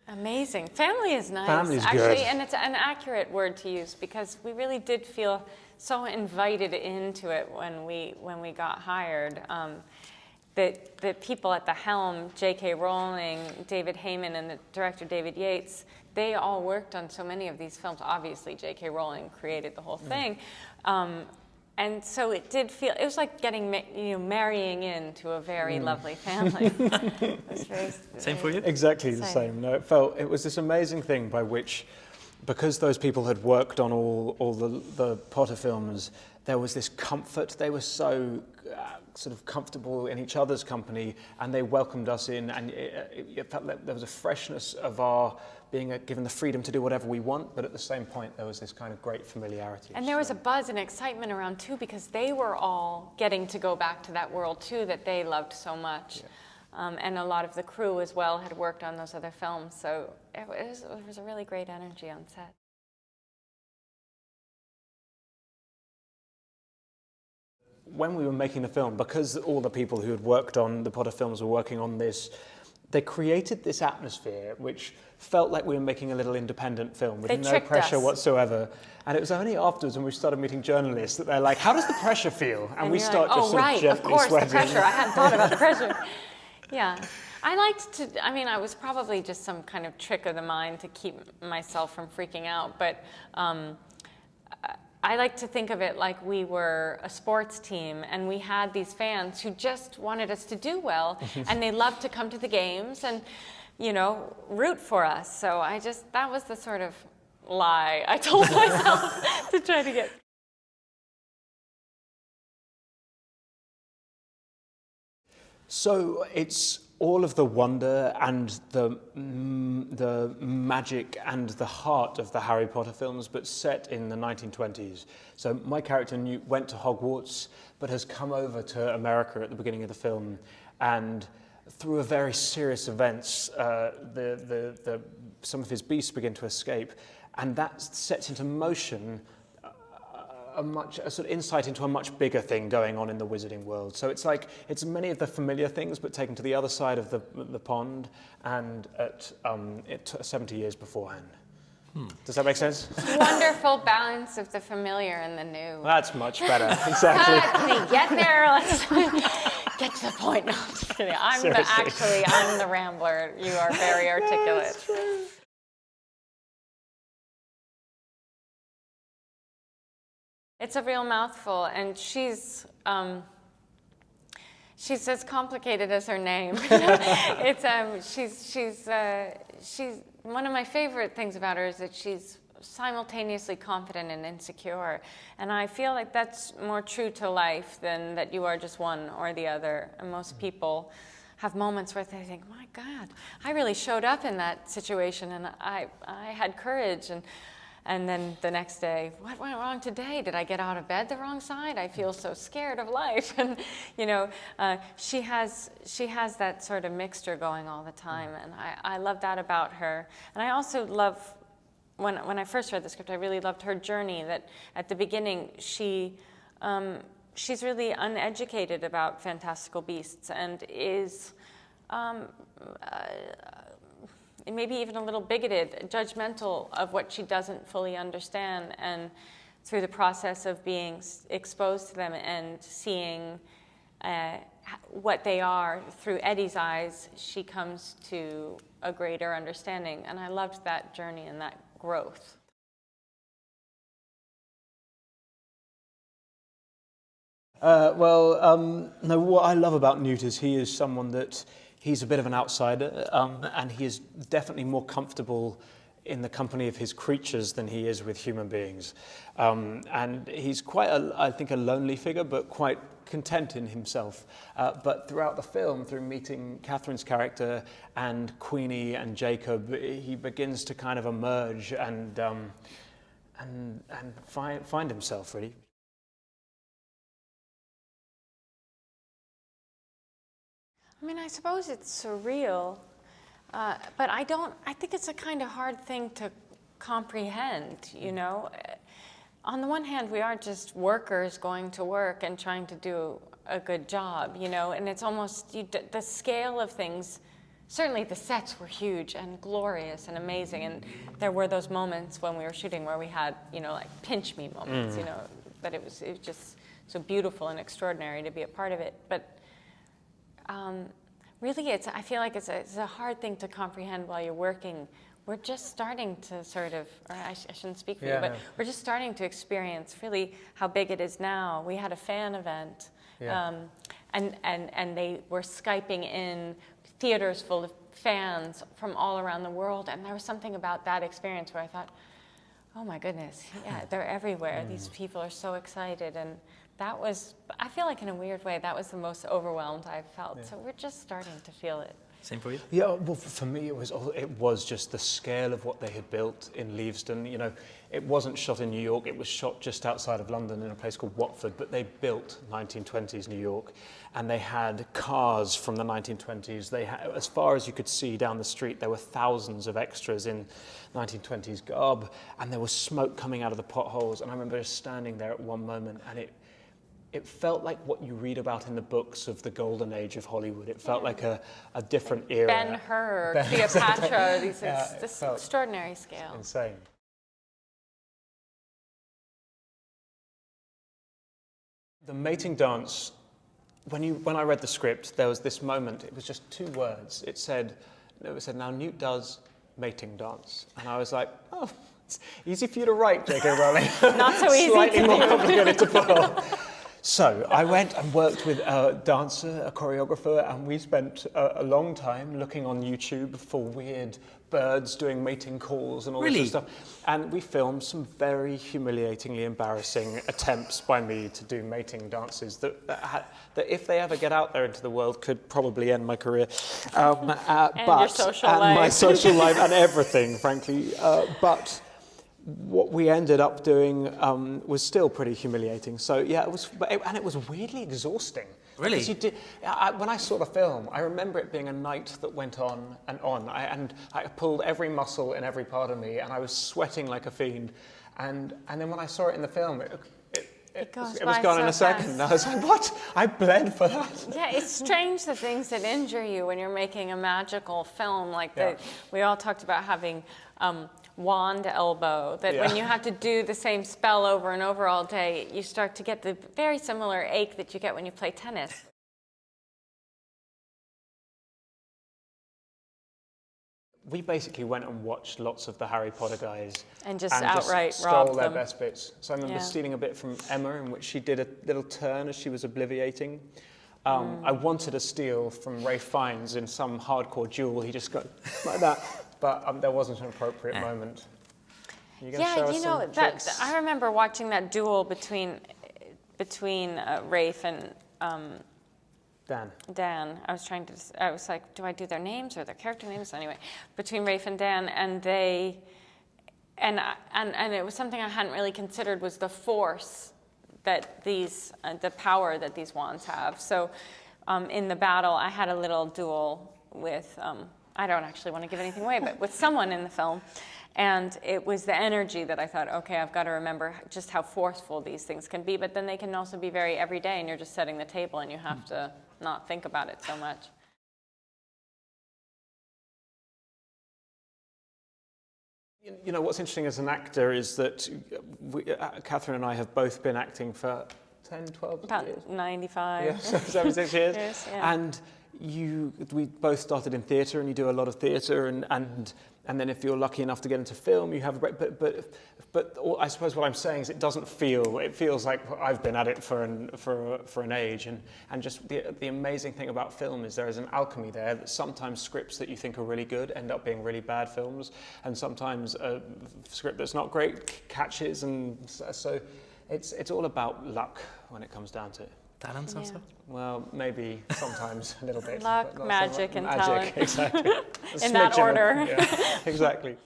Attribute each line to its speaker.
Speaker 1: Amazing. Family is nice.
Speaker 2: Family's
Speaker 1: actually,
Speaker 2: good.
Speaker 1: and it's an accurate word to use because we really did feel so invited into it when we got hired. That the people at the helm, J.K. Rowling, David Heyman, and the director David Yates, they all worked on so many of these films. Obviously, J.K. Rowling created the whole thing. And so it did feel, it was like getting, marrying into a very lovely family. It was very,
Speaker 3: Same for you?
Speaker 2: Exactly the same. No, it was this amazing thing by which, because those people had worked on all the Potter films, there was this comfort. They were so sort of comfortable in each other's company, and they welcomed us in, and it felt like there was a freshness of our being given the freedom to do whatever we want, but at the same point there was this kind of great familiarity.
Speaker 1: And there was a buzz and excitement around too, because they were all getting to go back to that world too that they loved so much. Yeah. And a lot of the crew as well had worked on those other films, so it was a really great energy on set.
Speaker 2: When we were making the film, because all the people who had worked on the Potter films were working on this, they created this atmosphere which felt like we were making a little independent film with no pressure whatsoever. And it was only afterwards when we started meeting journalists that they're like, how does the pressure feel? And we start just sort of gently sweating.
Speaker 1: The pressure. I hadn't thought about the pressure. Yeah. I liked to, I mean, I was probably just some kind of trick of the mind to keep myself from freaking out, but I like to think of it like we were a sports team and we had these fans who just wanted us to do well and they loved to come to the games and, root for us. So that was the sort of lie I told myself to try to get.
Speaker 2: So it's all of the wonder and the magic and the heart of the Harry Potter films, but set in the 1920s. So my character went to Hogwarts, but has come over to America at the beginning of the film, and through a very serious events, some of his beasts begin to escape, and that sets into motion a sort of insight into a much bigger thing going on in the wizarding world. So it's many of the familiar things, but taken to the other side of the pond, and at 70 years beforehand. Does that make sense?
Speaker 1: Wonderful balance of the familiar and the new.
Speaker 2: That's much better. Exactly.
Speaker 1: Can we get there? Let's get to the point. No, I'm just kidding. I'm the rambler. You are very articulate. It's a real mouthful, and she's as complicated as her name. She's one of my favorite things about her is that she's simultaneously confident and insecure, and I feel like that's more true to life than that you are just one or the other. And most people have moments where they think, "My God, I really showed up in that situation, and I had courage." And then the next day, what went wrong today? Did I get out of bed the wrong side? I feel so scared of life. And she has that sort of mixture going all the time, and I love that about her. And I also love, when I first read the script, I really loved her journey. That at the beginning, she's really uneducated about fantastical beasts and is. Maybe even a little bigoted, judgmental of what she doesn't fully understand, and through the process of being exposed to them and seeing what they are through Eddie's eyes, she comes to a greater understanding, and I loved that journey and that growth.
Speaker 2: No, what I love about Newt is he is someone that he's a bit of an outsider, and he is definitely more comfortable in the company of his creatures than he is with human beings. And he's quite, I think, a lonely figure, but quite content in himself. But throughout the film, through meeting Catherine's character and Queenie and Jacob, he begins to kind of emerge and find himself, really.
Speaker 1: I mean, I suppose it's surreal, but I think it's a kind of hard thing to comprehend, On the one hand, we are just workers going to work and trying to do a good job, and it's almost, the scale of things certainly the sets were huge and glorious and amazing. And there were those moments when we were shooting where we had, like pinch me moments, but it was just so beautiful and extraordinary to be a part of it. But really, I feel like it's a hard thing to comprehend while you're working. We're just starting to sort of, or I shouldn't speak for you, but we're just starting to experience really how big it is now. We had a fan event, and they were Skyping in theaters full of fans from all around the world, and there was something about that experience where I thought, oh my goodness, yeah, they're everywhere. These people are so excited, and that was, I feel like in a weird way, that was the most overwhelmed I've felt. So we're just starting to feel it.
Speaker 3: Same for you?
Speaker 2: Yeah, well, for me, it was just the scale of what they had built in Leavesden. It wasn't shot in New York. It was shot just outside of London in a place called Watford, but they built 1920s New York, and they had cars from the 1920s. They had, as far as you could see down the street, there were thousands of extras in 1920s garb, and there was smoke coming out of the potholes. And I remember just standing there at one moment, and it felt like what you read about in the books of the golden age of Hollywood. It felt like a different era.
Speaker 1: Ben-Hur, Cleopatra, this extraordinary scale.
Speaker 2: Insane. The mating dance, when I read the script, there was this moment, it was just 2 words. It said, now Newt does mating dance. And I was like, oh, it's easy for you to write, J.K. Rowling.
Speaker 1: Not so easy
Speaker 2: Slightly
Speaker 1: to
Speaker 2: more
Speaker 1: do.
Speaker 2: complicated to pull. So I went and worked with a dancer, a choreographer, and we spent a long time looking on YouTube for weird birds doing mating calls and all this sort of stuff. And we filmed some very humiliatingly embarrassing attempts by me to do mating dances that if they ever get out there into the world, could probably end my career.
Speaker 1: And your social life.
Speaker 2: My social life and everything, frankly. But what we ended up doing was still pretty humiliating. So yeah, and it was weirdly exhausting.
Speaker 3: Really?
Speaker 2: When I saw the film, I remember it being a night that went on and on. I pulled every muscle in every part of me, and I was sweating like a fiend. And then when I saw it in the film, it was gone in a second. I was like, what? I bled for that.
Speaker 1: Yeah, it's strange the things that injure you when you're making a magical film. We all talked about having wand elbow, that when you have to do the same spell over and over all day, you start to get the very similar ache that you get when you play tennis.
Speaker 2: We basically went and watched lots of the Harry Potter guys
Speaker 1: and just outright
Speaker 2: stole
Speaker 1: robbed
Speaker 2: their
Speaker 1: them.
Speaker 2: best bits. So I remember stealing a bit from Emma, in which she did a little turn as she was obliviating. I wanted to steal from Ralph Fiennes in some hardcore duel. He just got like that, but there wasn't an appropriate moment.
Speaker 1: I remember watching that duel between Rafe and Dan. I was like, do I do their names or their character names? Anyway, between Rafe and Dan, and it was something I hadn't really considered, was the force that the power that these wands have. So in the battle, I had a little duel with, I don't actually want to give anything away, but with someone in the film. And it was the energy that I thought, okay, I've got to remember just how forceful these things can be, but then they can also be very everyday, and you're just setting the table and you have to not think about it so much.
Speaker 2: You know, what's interesting as an actor is that Catherine and I have both been acting for 10, 12
Speaker 1: About
Speaker 2: years.
Speaker 1: 95.
Speaker 2: Yeah, 76 years.
Speaker 1: Yes, yeah.
Speaker 2: And we both started in theatre, and you do a lot of theatre, and then if you're lucky enough to get into film, you have a break. But I suppose what I'm saying is it feels like I've been at it for an age, and just the amazing thing about film is there is an alchemy there, that sometimes scripts that you think are really good end up being really bad films, and sometimes a script that's not great catches, and so it's all about luck when it comes down to it.
Speaker 3: Talent also?
Speaker 1: Yeah.
Speaker 2: Well, maybe sometimes a little bit.
Speaker 1: Luck,
Speaker 2: but not so
Speaker 1: magic,
Speaker 2: much.
Speaker 1: and talent.
Speaker 2: Exactly.
Speaker 1: In that order.
Speaker 2: Yeah, exactly.